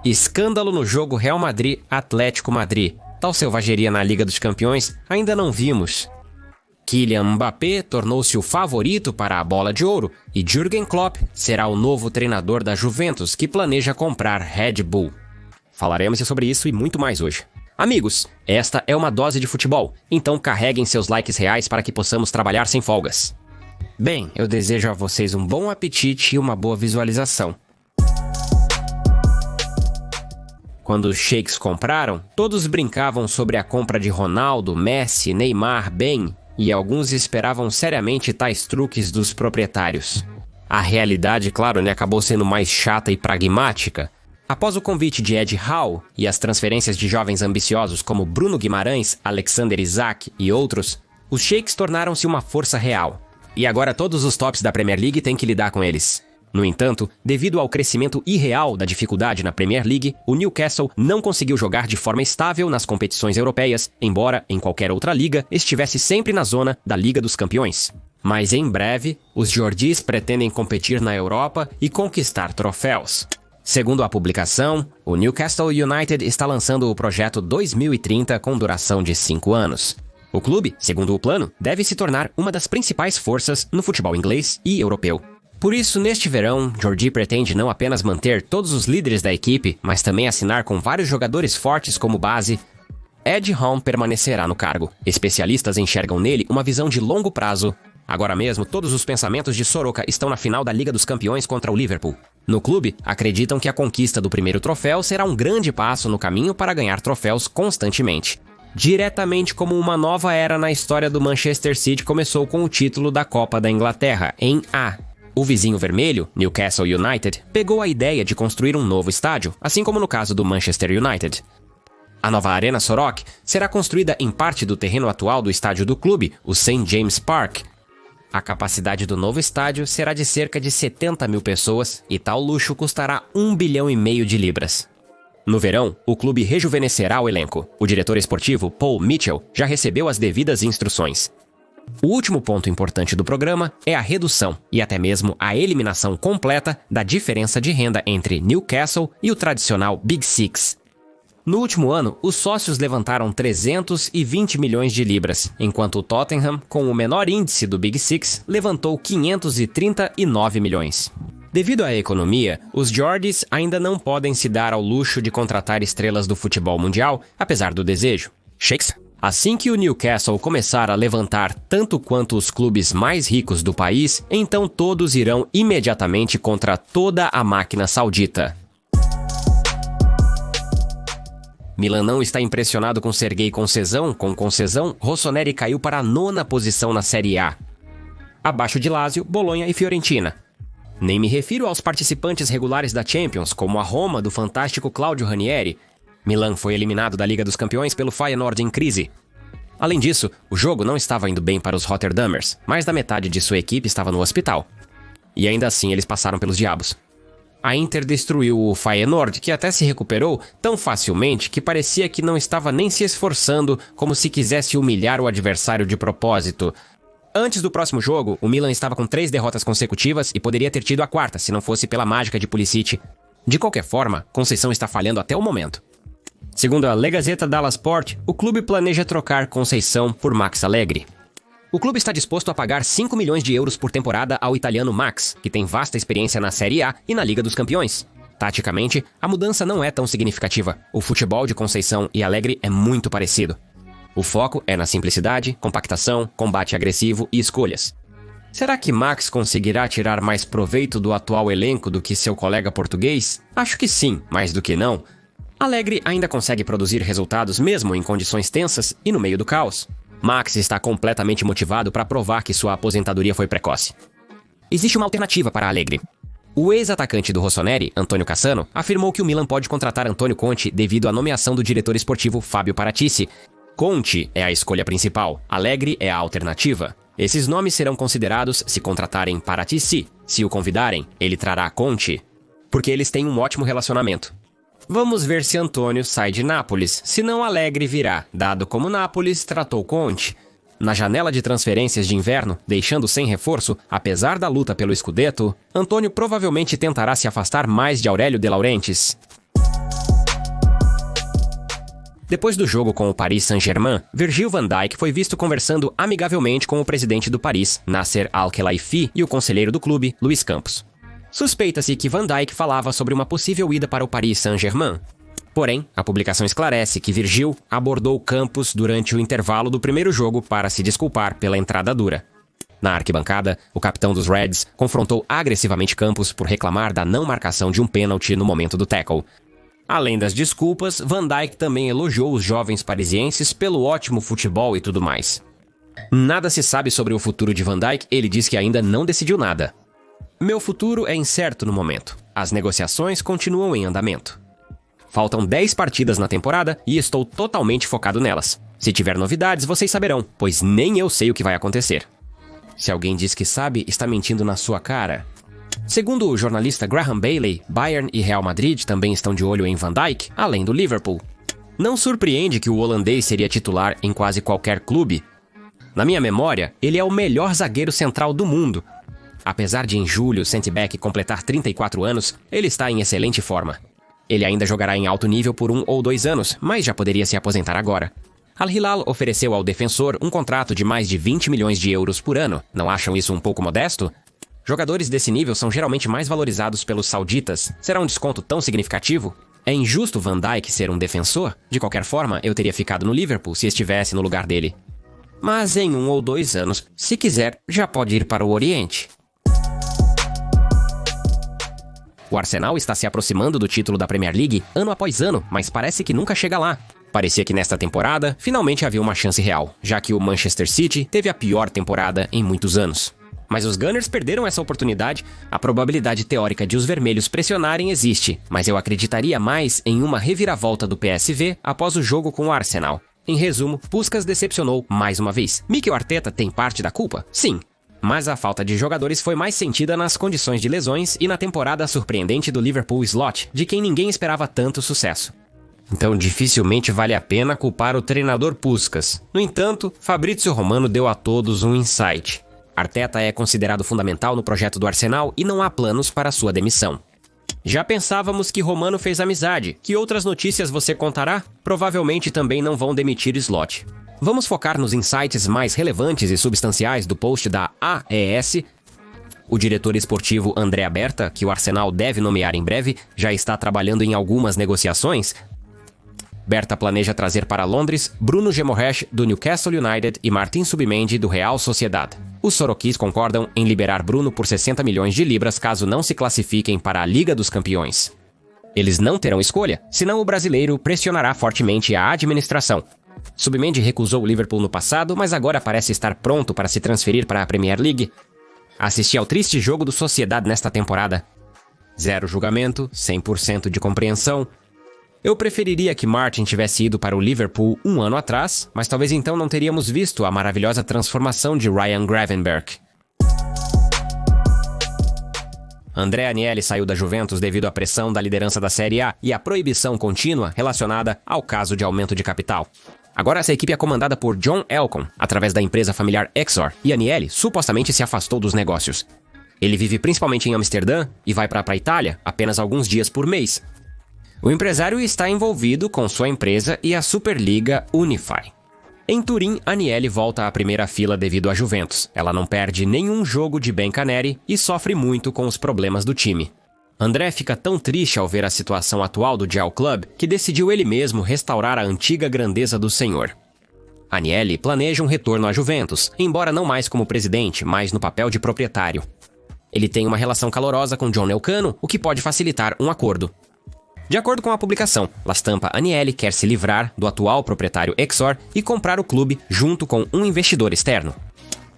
Escândalo no jogo Real Madrid-Atlético Madrid. Tal selvageria na Liga dos Campeões ainda não vimos. Kylian Mbappé tornou-se o favorito para a Bola de Ouro e Jürgen Klopp será o novo treinador da Juventus que planeja comprar Red Bull. Falaremos sobre isso e muito mais hoje. Amigos, esta é uma dose de futebol, então carreguem seus likes reais para que possamos trabalhar sem folgas. Bem, eu desejo a vocês um bom apetite e uma boa visualização. Quando os sheiks compraram, todos brincavam sobre a compra de Ronaldo, Messi, Neymar, Ben, e alguns esperavam seriamente tais truques dos proprietários. A realidade, claro, acabou sendo mais chata e pragmática. Após o convite de Ed Howe e as transferências de jovens ambiciosos como Bruno Guimarães, Alexander Isak e outros, os sheiks tornaram-se uma força real. E agora todos os tops da Premier League têm que lidar com eles. No entanto, devido ao crescimento irreal da dificuldade na Premier League, o Newcastle não conseguiu jogar de forma estável nas competições europeias, embora, em qualquer outra liga, estivesse sempre na zona da Liga dos Campeões. Mas em breve, os Jordis pretendem competir na Europa e conquistar troféus. Segundo a publicação, o Newcastle United está lançando o projeto 2030 com duração de 5 anos. O clube, segundo o plano, deve se tornar uma das principais forças no futebol inglês e europeu. Por isso, neste verão, Jordi pretende não apenas manter todos os líderes da equipe, mas também assinar com vários jogadores fortes como base. Ed Howe permanecerá no cargo. Especialistas enxergam nele uma visão de longo prazo. Agora mesmo, todos os pensamentos de Soroka estão na final da Liga dos Campeões contra o Liverpool. No clube, acreditam que a conquista do primeiro troféu será um grande passo no caminho para ganhar troféus constantemente. Diretamente como uma nova era na história do Manchester City começou com o título da Copa da Inglaterra, em A. O vizinho vermelho, Newcastle United, pegou a ideia de construir um novo estádio, assim como no caso do Manchester United. A nova Arena Sorok será construída em parte do terreno atual do estádio do clube, o St. James Park. A capacidade do novo estádio será de cerca de 70 mil pessoas e tal luxo custará 1,5 bilhão de libras. No verão, o clube rejuvenescerá o elenco. O diretor esportivo, Paul Mitchell, já recebeu as devidas instruções. O último ponto importante do programa é a redução e até mesmo a eliminação completa da diferença de renda entre Newcastle e o tradicional Big Six. No último ano, os sócios levantaram 320 milhões de libras, enquanto o Tottenham, com o menor índice do Big Six, levantou 539 milhões. Devido à economia, os Jordis ainda não podem se dar ao luxo de contratar estrelas do futebol mundial, apesar do desejo. Sheiks? Assim que o Newcastle começar a levantar tanto quanto os clubes mais ricos do país, então todos irão imediatamente contra toda a máquina saudita. Milan não está impressionado com Sergei Conceição. Com Conceição, Rossoneri caiu para a 9ª posição na Série A, abaixo de Lazio, Bolonha e Fiorentina. Nem me refiro aos participantes regulares da Champions, como a Roma do fantástico Claudio Ranieri. Milan foi eliminado da Liga dos Campeões pelo Feyenoord em crise. Além disso, o jogo não estava indo bem para os Rotterdammers, mais da metade de sua equipe estava no hospital. E ainda assim eles passaram pelos diabos. A Inter destruiu o Feyenoord, que até se recuperou tão facilmente que parecia que não estava nem se esforçando, como se quisesse humilhar o adversário de propósito. Antes do próximo jogo, o Milan estava com 3 derrotas consecutivas e poderia ter tido a 4ª se não fosse pela mágica de Pulisic. De qualquer forma, Conceição está falhando até o momento. Segundo a La Gazzetta dello Sport, o clube planeja trocar Conceição por Max Allegri. O clube está disposto a pagar 5 milhões de euros por temporada ao italiano Max, que tem vasta experiência na Série A e na Liga dos Campeões. Taticamente, a mudança não é tão significativa. O futebol de Conceição e Allegri é muito parecido. O foco é na simplicidade, compactação, combate agressivo e escolhas. Será que Max conseguirá tirar mais proveito do atual elenco do que seu colega português? Acho que sim, mais do que não. Allegri ainda consegue produzir resultados mesmo em condições tensas e no meio do caos. Max está completamente motivado para provar que sua aposentadoria foi precoce. Existe uma alternativa para Allegri. O ex-atacante do Rossoneri, Antonio Cassano, afirmou que o Milan pode contratar Antonio Conte devido à nomeação do diretor esportivo Fábio Paratici. Conte é a escolha principal, Allegri é a alternativa. Esses nomes serão considerados se contratarem Paratici. Se o convidarem, ele trará Conte, porque eles têm um ótimo relacionamento. Vamos ver se Antônio sai de Nápoles, senão Allegri virá, dado como Nápoles tratou Conte. Na janela de transferências de inverno, deixando sem reforço, apesar da luta pelo Scudetto, Antônio provavelmente tentará se afastar mais de Aurélio De Laurentiis. Depois do jogo com o Paris Saint-Germain, Virgil van Dijk foi visto conversando amigavelmente com o presidente do Paris, Nasser Al-Khelaifi, e o conselheiro do clube, Luis Campos. Suspeita-se que Van Dijk falava sobre uma possível ida para o Paris Saint-Germain. Porém, a publicação esclarece que Virgil abordou Campos durante o intervalo do primeiro jogo para se desculpar pela entrada dura. Na arquibancada, o capitão dos Reds confrontou agressivamente Campos por reclamar da não marcação de um pênalti no momento do tackle. Além das desculpas, Van Dijk também elogiou os jovens parisienses pelo ótimo futebol e tudo mais. Nada se sabe sobre o futuro de Van Dijk, ele diz que ainda não decidiu nada. Meu futuro é incerto no momento. As negociações continuam em andamento. Faltam 10 partidas na temporada e estou totalmente focado nelas. Se tiver novidades, vocês saberão, pois nem eu sei o que vai acontecer. Se alguém diz que sabe, está mentindo na sua cara. Segundo o jornalista Graham Bailey, Bayern e Real Madrid também estão de olho em Van Dijk, além do Liverpool. Não surpreende que o holandês seria titular em quase qualquer clube. Na minha memória, ele é o melhor zagueiro central do mundo. Apesar de em julho Centebeck completar 34 anos, ele está em excelente forma. Ele ainda jogará em alto nível por 1 ou 2 anos, mas já poderia se aposentar agora. Al Hilal ofereceu ao defensor um contrato de mais de 20 milhões de euros por ano. Não acham isso um pouco modesto? Jogadores desse nível são geralmente mais valorizados pelos sauditas. Será um desconto tão significativo? É injusto Van Dijk ser um defensor? De qualquer forma, eu teria ficado no Liverpool se estivesse no lugar dele. Mas em 1 ou 2 anos, se quiser, já pode ir para o Oriente. O Arsenal está se aproximando do título da Premier League ano após ano, mas parece que nunca chega lá. Parecia que nesta temporada, finalmente havia uma chance real, já que o Manchester City teve a pior temporada em muitos anos. Mas os Gunners perderam essa oportunidade. A probabilidade teórica de os vermelhos pressionarem existe, mas eu acreditaria mais em uma reviravolta do PSV após o jogo com o Arsenal. Em resumo, Puskás decepcionou mais uma vez. Mikel Arteta tem parte da culpa? Sim. Mas a falta de jogadores foi mais sentida nas condições de lesões e na temporada surpreendente do Liverpool Slot, de quem ninguém esperava tanto sucesso. Então dificilmente vale a pena culpar o treinador Puskás. No entanto, Fabrizio Romano deu a todos um insight. Arteta é considerado fundamental no projeto do Arsenal e não há planos para sua demissão. Já pensávamos que Romano fez amizade. Que outras notícias você contará? Provavelmente também não vão demitir Slot. Vamos focar nos insights mais relevantes e substanciais do post da AES. O diretor esportivo Andrea Berta, que o Arsenal deve nomear em breve, já está trabalhando em algumas negociações. Berta planeja trazer para Londres Bruno Guimaraes, do Newcastle United, e Martin Zubimendi, do Real Sociedad. Os soroquis concordam em liberar Bruno por 60 milhões de libras caso não se classifiquem para a Liga dos Campeões. Eles não terão escolha, senão o brasileiro pressionará fortemente a administração. Zubimendi recusou o Liverpool no passado, mas agora parece estar pronto para se transferir para a Premier League. Assisti ao triste jogo do Sociedad nesta temporada. 0 julgamento, 100% de compreensão. Eu preferiria que Martin tivesse ido para o Liverpool 1 ano atrás, mas talvez então não teríamos visto a maravilhosa transformação de Ryan Gravenberch. André Agnelli saiu da Juventus devido à pressão da liderança da Série A e à proibição contínua relacionada ao caso de aumento de capital. Agora essa equipe é comandada por John Elkann, através da empresa familiar Exor, e Agnelli supostamente se afastou dos negócios. Ele vive principalmente em Amsterdã e vai para a Itália apenas alguns dias por mês. O empresário está envolvido com sua empresa e a Superliga Unify. Em Turim, Agnelli volta à primeira fila devido à Juventus. Ela não perde nenhum jogo de Bianconeri e sofre muito com os problemas do time. André fica tão triste ao ver a situação atual do Gel Club que decidiu ele mesmo restaurar a antiga grandeza do senhor. Agnelli planeja um retorno à Juventus, embora não mais como presidente, mas no papel de proprietário. Ele tem uma relação calorosa com John Elkann, o que pode facilitar um acordo. De acordo com a publicação, La Stampa Agnelli quer se livrar do atual proprietário Exor e comprar o clube junto com um investidor externo.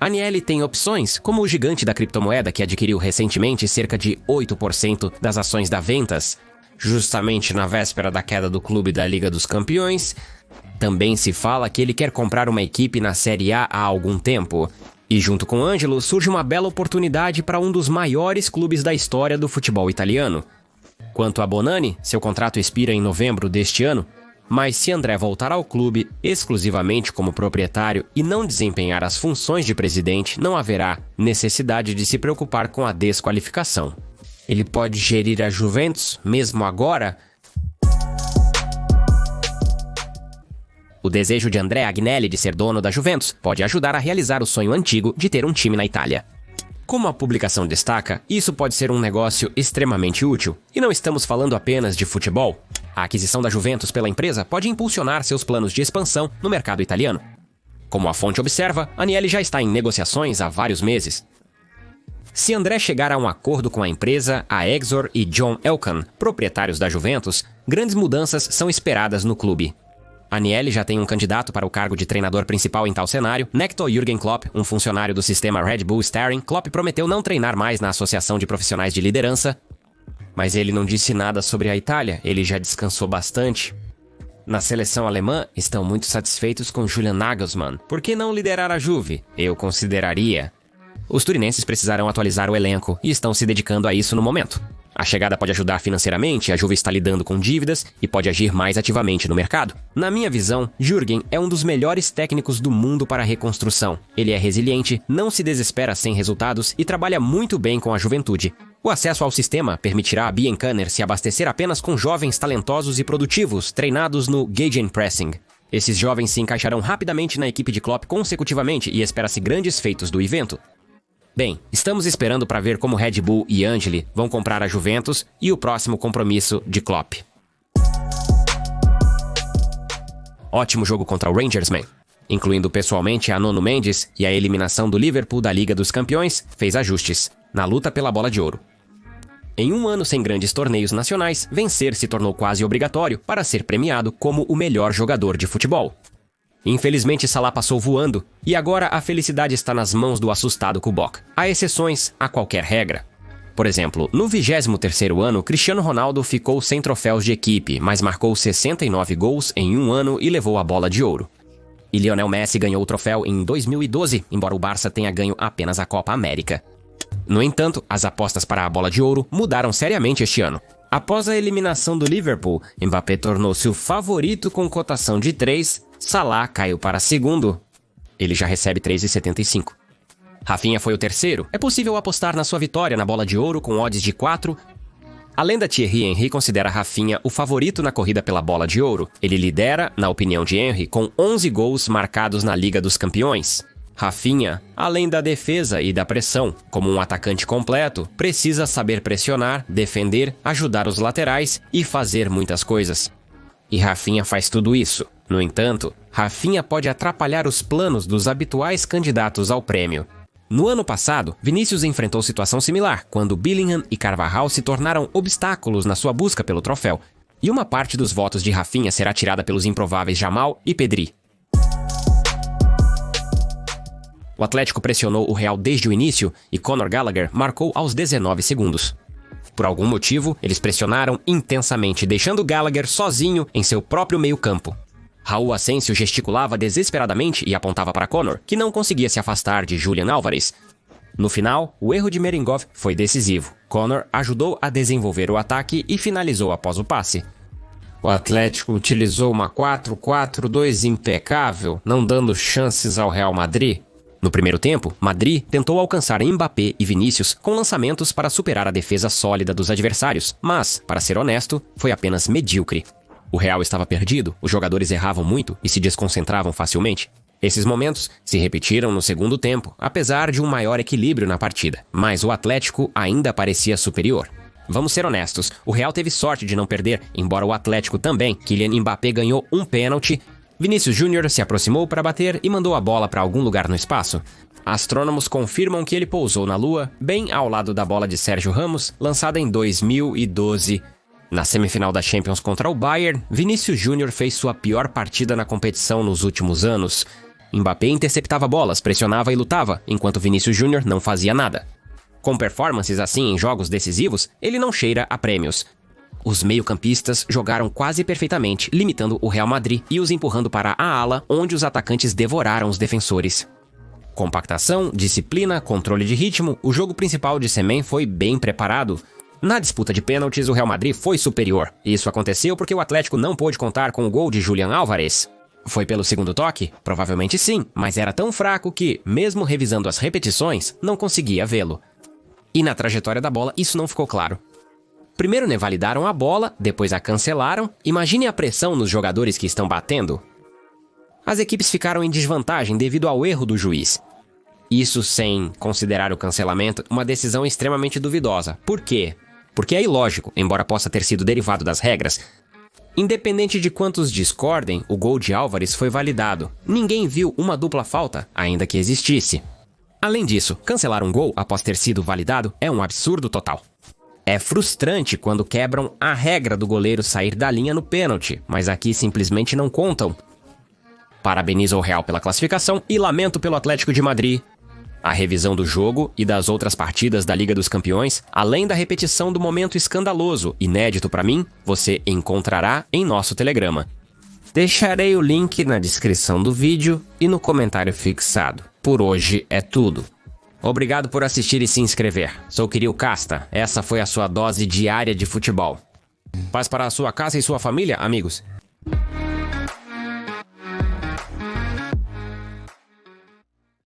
Agnelli tem opções, como o gigante da criptomoeda que adquiriu recentemente cerca de 8% das ações da Ventas, justamente na véspera da queda do clube da Liga dos Campeões. Também se fala que ele quer comprar uma equipe na Série A há algum tempo. E junto com Ângelo surge uma bela oportunidade para um dos maiores clubes da história do futebol italiano. Quanto a Bonani, seu contrato expira em novembro deste ano, mas se André voltar ao clube exclusivamente como proprietário e não desempenhar as funções de presidente, não haverá necessidade de se preocupar com a desqualificação. Ele pode gerir a Juventus mesmo agora? O desejo de Andrea Agnelli de ser dono da Juventus pode ajudar a realizar o sonho antigo de ter um time na Itália. Como a publicação destaca, isso pode ser um negócio extremamente útil. E não estamos falando apenas de futebol. A aquisição da Juventus pela empresa pode impulsionar seus planos de expansão no mercado italiano. Como a fonte observa, Agnelli já está em negociações há vários meses. Se André chegar a um acordo com a empresa, a Exor e John Elkann, proprietários da Juventus, grandes mudanças são esperadas no clube. Agnelli já tem um candidato para o cargo de treinador principal em tal cenário. Necto Jürgen Klopp, um funcionário do sistema Red Bull Steering, Klopp prometeu não treinar mais na Associação de Profissionais de Liderança. Mas ele não disse nada sobre a Itália, ele já descansou bastante. Na seleção alemã, estão muito satisfeitos com Julian Nagelsmann. Por que não liderar a Juve? Eu consideraria. Os turinenses precisarão atualizar o elenco e estão se dedicando a isso no momento. A chegada pode ajudar financeiramente, a Juve está lidando com dívidas e pode agir mais ativamente no mercado. Na minha visão, Jürgen é um dos melhores técnicos do mundo para a reconstrução. Ele é resiliente, não se desespera sem resultados e trabalha muito bem com a juventude. O acesso ao sistema permitirá a Biancaner se abastecer apenas com jovens talentosos e produtivos, treinados no Gegenpressing. Esses jovens se encaixarão rapidamente na equipe de Klopp consecutivamente e espera-se grandes feitos do evento. Bem, estamos esperando para ver como Red Bull e Angeli vão comprar a Juventus e o próximo compromisso de Klopp. Ótimo jogo contra o Rangers, man. Incluindo pessoalmente a Nuno Mendes e a eliminação do Liverpool da Liga dos Campeões, fez ajustes na luta pela bola de ouro. Em um ano sem grandes torneios nacionais, vencer se tornou quase obrigatório para ser premiado como o melhor jogador de futebol. Infelizmente, Salah passou voando, e agora a felicidade está nas mãos do assustado Kuboc. Há exceções a qualquer regra. Por exemplo, no 23º ano, Cristiano Ronaldo ficou sem troféus de equipe, mas marcou 69 gols em um ano e levou a bola de ouro. E Lionel Messi ganhou o troféu em 2012, embora o Barça tenha ganho apenas a Copa América. No entanto, as apostas para a bola de ouro mudaram seriamente este ano. Após a eliminação do Liverpool, Mbappé tornou-se o favorito com cotação de 3, Salah caiu para segundo. Ele já recebe 3,75. Rafinha foi o terceiro. É possível apostar na sua vitória na bola de ouro com odds de 4. A lenda Thierry Henry considera Rafinha o favorito na corrida pela bola de ouro. Ele lidera, na opinião de Henry, com 11 gols marcados na Liga dos Campeões. Rafinha, além da defesa e da pressão, como um atacante completo, precisa saber pressionar, defender, ajudar os laterais e fazer muitas coisas. E Rafinha faz tudo isso. No entanto, Rafinha pode atrapalhar os planos dos habituais candidatos ao prêmio. No ano passado, Vinícius enfrentou situação similar, quando Bellingham e Carvajal se tornaram obstáculos na sua busca pelo troféu, e uma parte dos votos de Rafinha será tirada pelos improváveis Jamal e Pedri. O Atlético pressionou o Real desde o início e Conor Gallagher marcou aos 19 segundos. Por algum motivo, eles pressionaram intensamente, deixando Gallagher sozinho em seu próprio meio-campo. Raul Asensio gesticulava desesperadamente e apontava para Conor, que não conseguia se afastar de Julian Álvares. No final, o erro de Meringov foi decisivo. Conor ajudou a desenvolver o ataque e finalizou após o passe. O Atlético utilizou uma 4-4-2 impecável, não dando chances ao Real Madrid. No primeiro tempo, Madrid tentou alcançar Mbappé e Vinícius com lançamentos para superar a defesa sólida dos adversários, mas, para ser honesto, foi apenas medíocre. O Real estava perdido, os jogadores erravam muito e se desconcentravam facilmente. Esses momentos se repetiram no segundo tempo, apesar de um maior equilíbrio na partida, mas o Atlético ainda parecia superior. Vamos ser honestos, o Real teve sorte de não perder, embora o Atlético também. Kylian Mbappé ganhou um pênalti. Vinícius Júnior se aproximou para bater e mandou a bola para algum lugar no espaço. Astrônomos confirmam que ele pousou na Lua, bem ao lado da bola de Sérgio Ramos, lançada em 2012. Na semifinal da Champions contra o Bayern, Vinícius Júnior fez sua pior partida na competição nos últimos anos. Mbappé interceptava bolas, pressionava e lutava, enquanto Vinícius Júnior não fazia nada. Com performances assim em jogos decisivos, ele não cheira a prêmios. Os meio-campistas jogaram quase perfeitamente, limitando o Real Madrid e os empurrando para a ala, onde os atacantes devoraram os defensores. Compactação, disciplina, controle de ritmo, o jogo principal de Semen foi bem preparado. Na disputa de pênaltis, o Real Madrid foi superior. Isso aconteceu porque o Atlético não pôde contar com o gol de Julian Álvares. Foi pelo segundo toque? Provavelmente sim, mas era tão fraco que, mesmo revisando as repetições, não conseguia vê-lo. E na trajetória da bola, isso não ficou claro. Primeiro nevalidaram a bola, depois a cancelaram. Imagine a pressão nos jogadores que estão batendo. As equipes ficaram em desvantagem devido ao erro do juiz. Isso sem considerar o cancelamento uma decisão extremamente duvidosa. Por quê? Porque é ilógico, embora possa ter sido derivado das regras. Independente de quantos discordem, o gol de Álvares foi validado. Ninguém viu uma dupla falta, ainda que existisse. Além disso, cancelar um gol após ter sido validado é um absurdo total. É frustrante quando quebram a regra do goleiro sair da linha no pênalti, mas aqui simplesmente não contam. Parabenizo o Real pela classificação e lamento pelo Atlético de Madrid. A revisão do jogo e das outras partidas da Liga dos Campeões, além da repetição do momento escandaloso, inédito para mim, você encontrará em nosso Telegrama. Deixarei o link na descrição do vídeo e no comentário fixado. Por hoje é tudo. Obrigado por assistir e se inscrever. Sou Kiril Casta, essa foi a sua dose diária de futebol. Paz para a sua casa e sua família, amigos.